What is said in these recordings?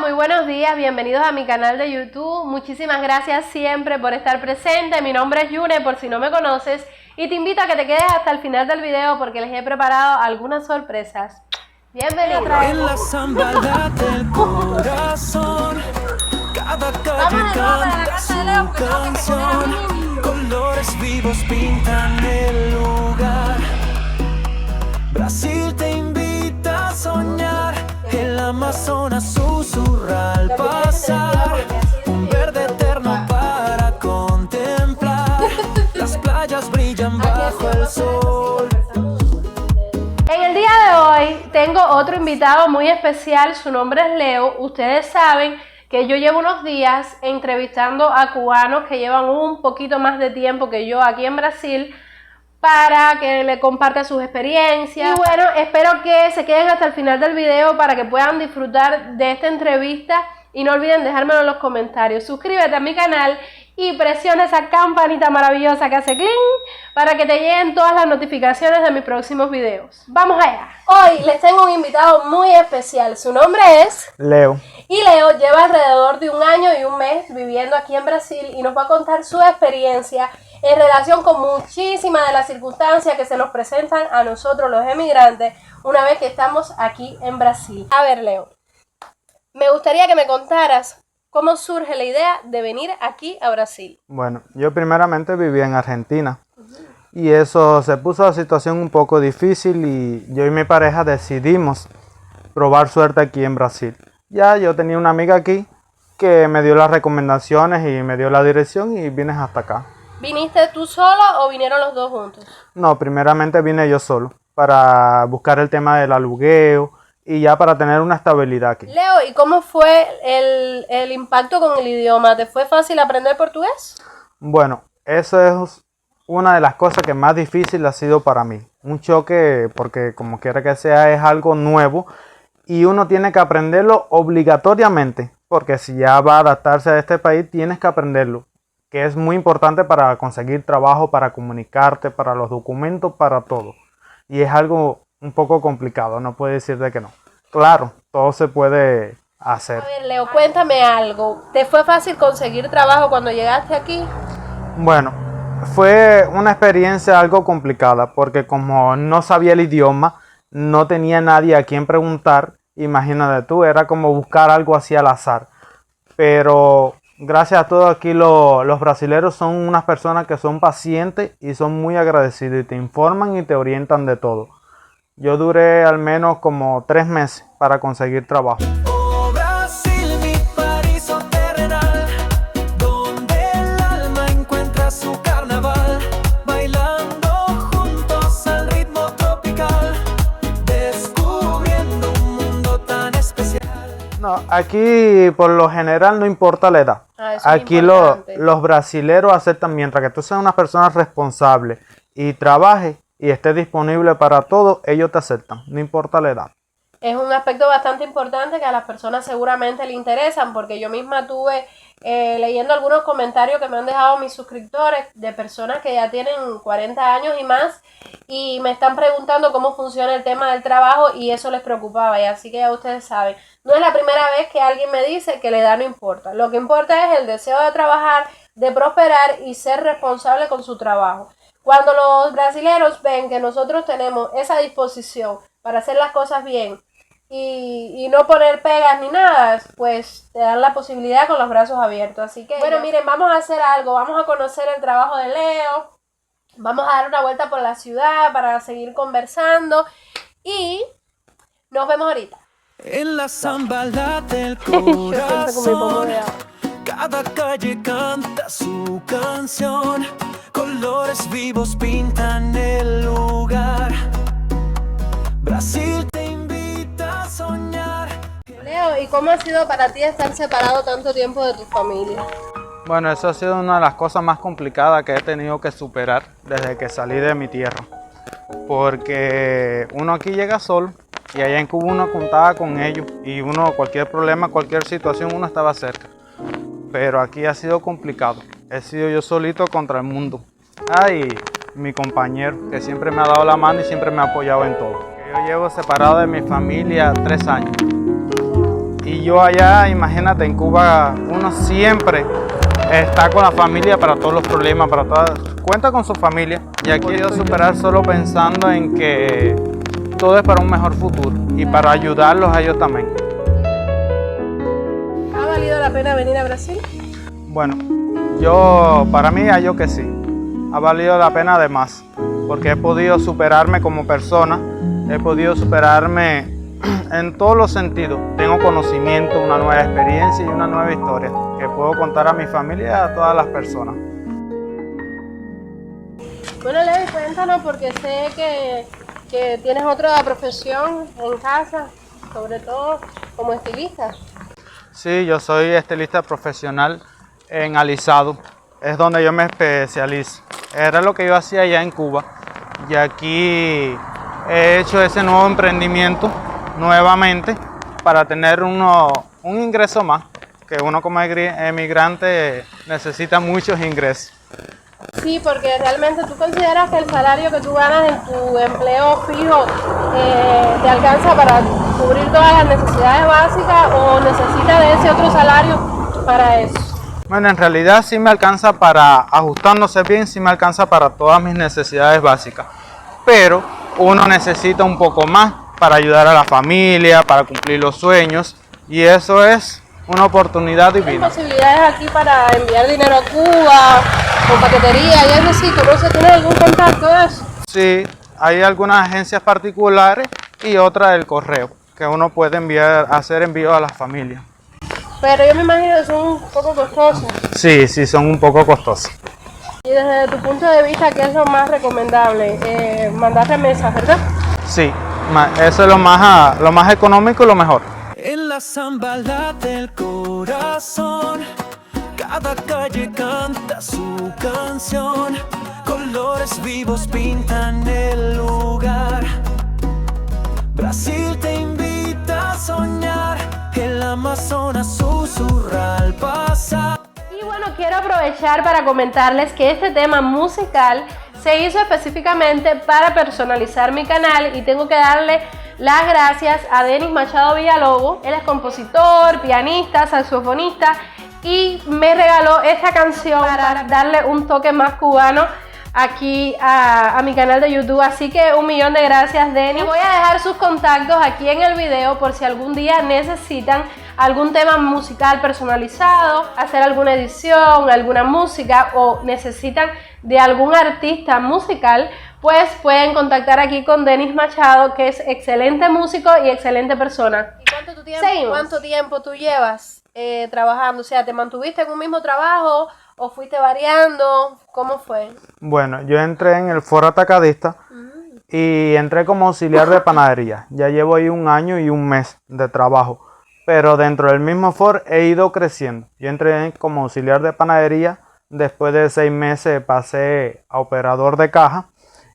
muy buenos días, bienvenidos a mi canal de YouTube. Muchísimas gracias siempre por estar presente. Mi nombre es Yune, por si no me conoces, y te invito a que te quedes hasta el final del video porque les he preparado algunas sorpresas. Bienvenido. En la zambada del corazón, cada calle canta su canción, colores vivos pintan el lugar. Brasil te invita a soñar, el Amazonas susurra al pasar, un verde eterno para contemplar, las playas brillan bajo el sol. En el día de hoy tengo otro invitado muy especial, su nombre es Leo. Ustedes saben que yo llevo unos días entrevistando a cubanos que llevan un poquito más de tiempo que yo aquí en Brasil para que le comparta sus experiencias. Y bueno, espero que se queden hasta el final del video para que puedan disfrutar de esta entrevista y no olviden dejármelo en los comentarios. Suscríbete a mi canal y presiona esa campanita maravillosa que hace cling para que te lleguen todas las notificaciones de mis próximos videos. ¡Vamos allá! Hoy les tengo un invitado muy especial. Su nombre es Leo. Y Leo lleva alrededor de 1 año y 1 mes viviendo aquí en Brasil y nos va a contar su experiencia en relación con muchísimas de las circunstancias que se nos presentan a nosotros los emigrantes una vez que estamos aquí en Brasil. A ver, Leo, me gustaría que me contaras cómo surge la idea de venir aquí a Brasil. Bueno, yo primeramente vivía en Argentina y eso se puso la situación un poco difícil y yo y mi pareja decidimos probar suerte aquí en Brasil. Ya yo tenía una amiga aquí que me dio las recomendaciones y me dio la dirección y vine hasta acá. ¿Viniste tú solo o vinieron los dos juntos? No, primeramente vine yo solo para buscar el tema del alugueo y ya para tener una estabilidad aquí. Leo, ¿y cómo fue el impacto con el idioma? ¿Te fue fácil aprender portugués? Bueno, eso es una de las cosas que más difícil ha sido para mí. Un choque porque como quiera que sea es algo nuevo y uno tiene que aprenderlo obligatoriamente porque si ya va a adaptarse a este país tienes que aprenderlo, que es muy importante para conseguir trabajo, para comunicarte, para los documentos, para todo. Y es algo un poco complicado, no puedo decirte que no. Claro, todo se puede hacer. A ver, Leo, cuéntame algo. ¿Te fue fácil conseguir trabajo cuando llegaste aquí? Bueno, fue una experiencia algo complicada porque como no sabía el idioma, no tenía nadie a quien preguntar. Imagínate tú, era como buscar algo así al azar. Pero gracias a todos aquí los brasileños son unas personas que son pacientes y son muy agradecidos y te informan y te orientan de todo. Yo duré al menos como 3 meses para conseguir trabajo. Oh Brasil, mi paraíso terrenal, donde el alma encuentra su carnaval, bailando juntos al ritmo tropical, descubriendo un mundo tan especial. No, aquí por lo general no importa la edad. Eso es Aquí importante. los brasileros aceptan mientras que tú seas una persona responsable y trabajes y estés disponible para todo, ellos te aceptan, no importa la edad. Es un aspecto bastante importante que a las personas seguramente le interesan, porque yo misma tuve leyendo algunos comentarios que me han dejado mis suscriptores de personas que ya tienen 40 años y más y me están preguntando cómo funciona el tema del trabajo y eso les preocupaba, y así que ya ustedes saben, no es la primera vez que alguien me dice que la edad no importa, lo que importa es el deseo de trabajar, de prosperar y ser responsable con su trabajo. Cuando los brasileños ven que nosotros tenemos esa disposición para hacer las cosas bien y no poner pegas ni nada, pues te dan la posibilidad con los brazos abiertos. Así que, bueno, miren, vamos a hacer algo, vamos a conocer el trabajo de Leo, vamos a dar una vuelta por la ciudad para seguir conversando y nos vemos ahorita. En la zambada del corazón, cada calle canta su canción, colores vivos pintan el lugar. Brasil te invita a soñar. Leo, ¿y cómo ha sido para ti estar separado tanto tiempo de tu familia? Bueno, eso ha sido una de las cosas más complicadas que he tenido que superar desde que salí de mi tierra. Porque uno aquí llega solo y allá en Cuba uno contaba con ellos y uno cualquier problema, cualquier situación uno estaba cerca. Pero aquí ha sido complicado. He sido yo solito contra el mundo. Y mi compañero que siempre me ha dado la mano y siempre me ha apoyado en todo. Yo llevo separado de mi familia 3 años. Y yo allá, imagínate, en Cuba uno siempre está con la familia para todos los problemas, cuenta con su familia. Y aquí he podido superar solo pensando en que todo es para un mejor futuro y para ayudarlos a ellos también. ¿Ha valido la pena venir a Brasil? Bueno, para mí hallo que sí, ha valido la pena además, porque he podido superarme como persona, he podido superarme en todos los sentidos. Tengo conocimiento, una nueva experiencia y una nueva historia que puedo contar a mi familia y a todas las personas. Bueno, Leo, cuéntanos, porque sé que tienes otra profesión en casa, sobre todo como estilista. Sí, yo soy estilista profesional en alisado, es donde yo me especializo. Era lo que yo hacía allá en Cuba y aquí he hecho ese nuevo emprendimiento nuevamente para tener un ingreso más, que uno como emigrante necesita muchos ingresos. Sí, porque realmente tú consideras que el salario que tú ganas en tu empleo fijo te alcanza para cubrir todas las necesidades básicas, o necesitas de ese otro salario para eso. Bueno, en realidad sí me alcanza para, ajustándose bien, sí me alcanza para todas mis necesidades básicas, pero uno necesita un poco más para ayudar a la familia, para cumplir los sueños, y eso es una oportunidad divina. ¿Hay posibilidades aquí para enviar dinero a Cuba, con paquetería y algo así? ¿Tú no sé, tienes algún contacto de eso? Sí, hay algunas agencias particulares y otra del correo, que uno puede hacer envíos a las familias. Pero yo me imagino que son un poco costosos. Sí, son un poco costosos. Y desde tu punto de vista, ¿qué es lo más recomendable? Mandar remesas, ¿verdad? Sí, eso es lo más económico y lo mejor. En la zamba late el corazón, cada calle canta su canción, colores vivos pintan el lugar. Brasil te invita a soñar, el Amazonas susurra al pasar. Y bueno, quiero aprovechar para comentarles que este tema musical se hizo específicamente para personalizar mi canal, y tengo que darle las gracias a Denis Machado Villalobos. Él es compositor, pianista, saxofonista, y me regaló esta canción para darle un toque más cubano aquí a mi canal de YouTube. Así que 1.000.000 de gracias, Denis. Voy a dejar sus contactos aquí en el video por si algún día necesitan algún tema musical personalizado, hacer alguna edición, alguna música, o necesitan de algún artista musical, pues pueden contactar aquí con Denis Machado, que es excelente músico y excelente persona. ¿Y cuánto tiempo tú llevas trabajando? O sea, ¿te mantuviste en un mismo trabajo o fuiste variando? ¿Cómo fue? Bueno, yo entré en el foro atacadista y entré como auxiliar de panadería. Ya llevo ahí 1 año y 1 mes de trabajo, pero dentro del mismo foro he ido creciendo. Yo entré como auxiliar de panadería, después de 6 meses pasé a operador de caja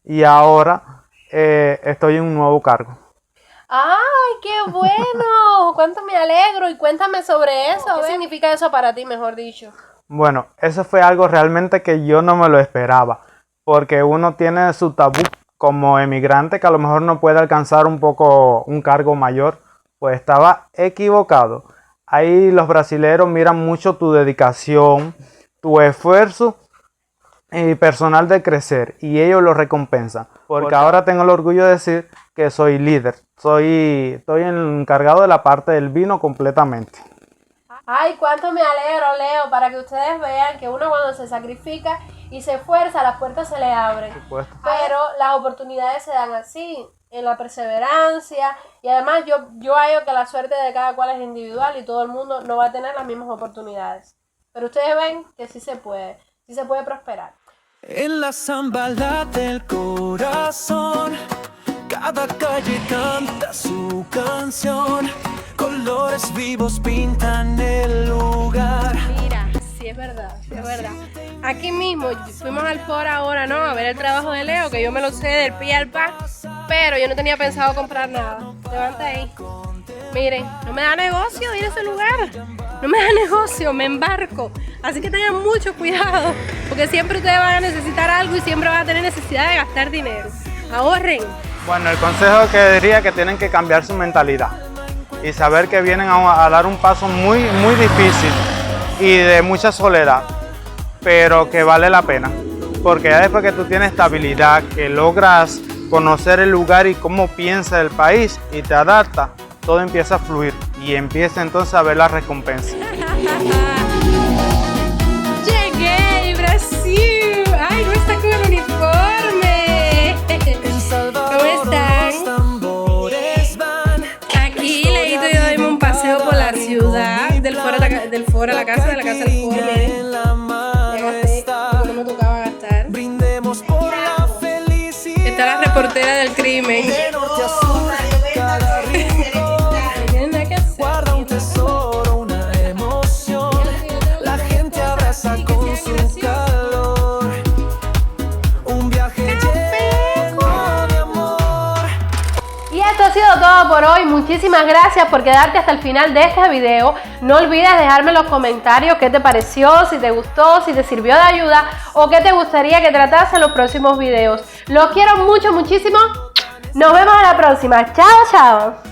y ahora estoy en un nuevo cargo. ¡Ay, qué bueno! ¡Cuánto me alegro! Y cuéntame sobre eso. ¿Qué significa eso para ti, mejor dicho? Bueno, eso fue algo realmente que yo no me lo esperaba, porque uno tiene su tabú como emigrante, que a lo mejor no puede alcanzar un cargo mayor. Pues estaba equivocado. Ahí los brasileros miran mucho tu dedicación, tu esfuerzo y personal de crecer, y ellos lo recompensan. Porque ahora tengo el orgullo de decir que soy líder. Estoy encargado de la parte del vino completamente. Ay, cuánto me alegro, Leo, para que ustedes vean que uno cuando se sacrifica y se esfuerza, las puertas se le abren. Pero las oportunidades se dan así, en la perseverancia, y además yo hallo que la suerte de cada cual es individual y todo el mundo no va a tener las mismas oportunidades. Pero ustedes ven que sí se puede prosperar. En la zamba late el corazón, cada calle canta su canción, colores vivos pintan el lugar. Mira, sí es verdad, es verdad. Aquí mismo fuimos al foro ahora, ¿no? A ver el trabajo de Leo, que yo me lo sé del pie al pa, pero yo no tenía pensado comprar nada. Levanta ahí. Miren, no me da negocio ir a ese lugar. No me da negocio, me embarco. Así que tengan mucho cuidado, porque siempre ustedes van a necesitar algo y siempre van a tener necesidad de gastar dinero. Ahorren. Bueno, el consejo que diría es que tienen que cambiar su mentalidad. y saber que vienen a dar un paso muy, muy difícil y de mucha soledad, pero que vale la pena, porque ya después que tú tienes estabilidad, que logras conocer el lugar y cómo piensa el país y te adaptas, todo empieza a fluir y empieza entonces a ver la recompensa. Llegué, Brasil. Ay, no está con el uniforme. ¿Cómo están? Aquí Leito y yo dimos un paseo por la ciudad, del foro a la casa, de la casa al foro. Miren, ya gasté lo que no me tocaba gastar. Está la reportera del crimen. Guarda un tesoro, una emoción. La gente abraza con su calor. Un viaje lleno de amor. Y esto ha sido todo por hoy. Muchísimas gracias por quedarte hasta el final de este video. No olvides dejarme en los comentarios qué te pareció, si te gustó, si te sirvió de ayuda o qué te gustaría que tratase en los próximos videos. Los quiero mucho, muchísimo. Nos vemos a la próxima. Chao, chao.